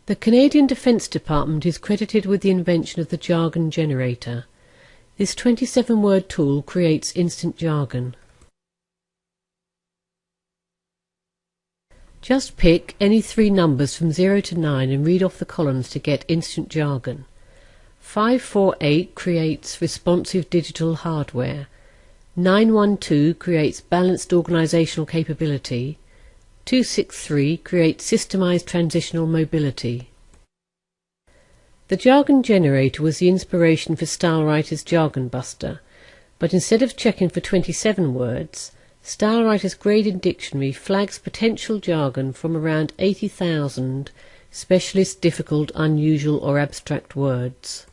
The Canadian Defence Department is credited with the invention of the jargon generator. This 27-word tool creates instant jargon. Just pick any three numbers from 0 to 9 and read off the columns to get instant jargon. 548 creates responsive digital hardware. 912 creates balanced organizational capability. 263 creates systemized transitional mobility. The jargon generator was the inspiration for StyleWriter's Jargon Buster, but instead of checking for 27 words, StyleWriter's graded dictionary flags potential jargon from around 80,000 specialist, difficult, unusual or abstract words.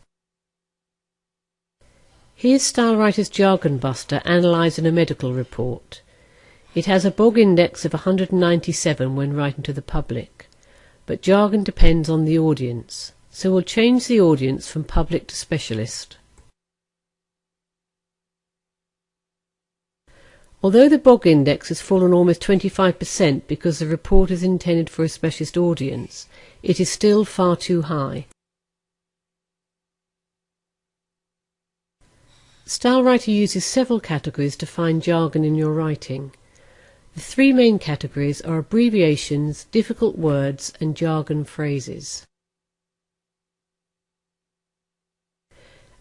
Here's StyleWriter's Jargon Buster analysing a medical report. It has a bog index of 197 when writing to the public, but jargon depends on the audience, so we'll change the audience from public to specialist. Although the bog index has fallen almost 25% because the report is intended for a specialist audience, it is still far too high. StyleWriter uses several categories to find jargon in your writing. The three main categories are abbreviations, difficult words, and jargon phrases.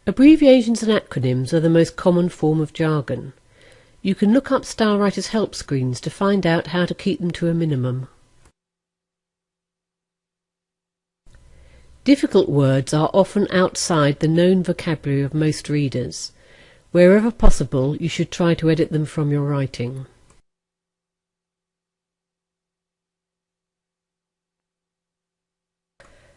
Abbreviations and acronyms are the most common form of jargon. You can look up StyleWriter's help screens to find out how to keep them to a minimum. Difficult words are often outside the known vocabulary of most readers. Wherever possible, you should try to edit them from your writing.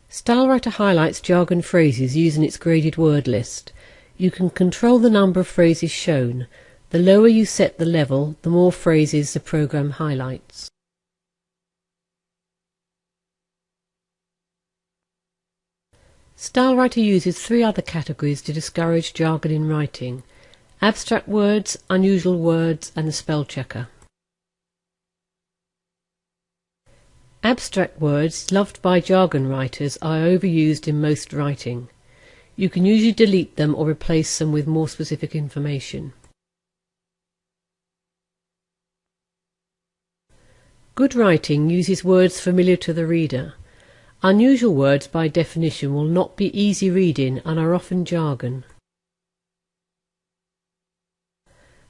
StyleWriter highlights jargon phrases using its graded word list. You can control the number of phrases shown. The lower you set the level, the more phrases the program highlights. StyleWriter uses three other categories to discourage jargon in writing: abstract words, unusual words, and the spell checker. Abstract words, loved by jargon writers, are overused in most writing. You can usually delete them or replace them with more specific information. Good writing uses words familiar to the reader. Unusual words, by definition, will not be easy reading and are often jargon.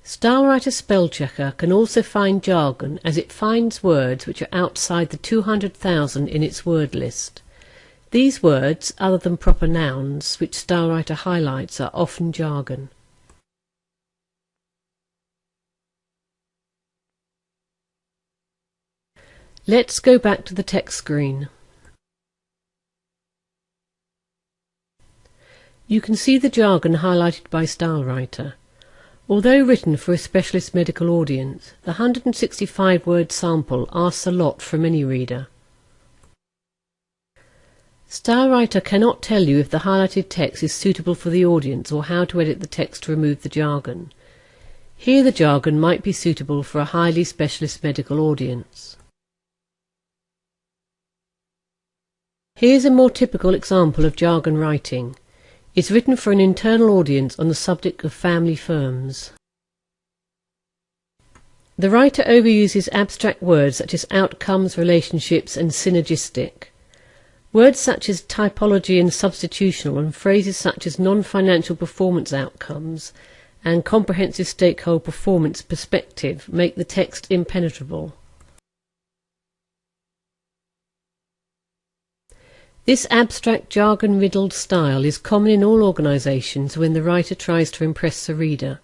StyleWriter Spell Checker can also find jargon, as it finds words which are outside the 200,000 in its word list. These words, other than proper nouns, which StyleWriter highlights, are often jargon. Let's go back to the text screen. You can see the jargon highlighted by StyleWriter. Although written for a specialist medical audience, the 165-word sample asks a lot from any reader. StyleWriter cannot tell you if the highlighted text is suitable for the audience or how to edit the text to remove the jargon. Here the jargon might be suitable for a highly specialist medical audience. Here's a more typical example of jargon writing. It's written for an internal audience on the subject of family firms. The writer overuses abstract words such as outcomes, relationships, and synergistic. Words such as typology and substitutional, and phrases such as non-financial performance outcomes and comprehensive stakeholder performance perspective make the text impenetrable. This abstract jargon-riddled style is common in all organisations when the writer tries to impress the reader.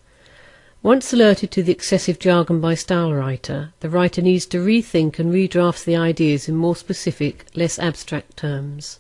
Once alerted to the excessive jargon by StyleWriter, the writer needs to rethink and redraft the ideas in more specific, less abstract terms.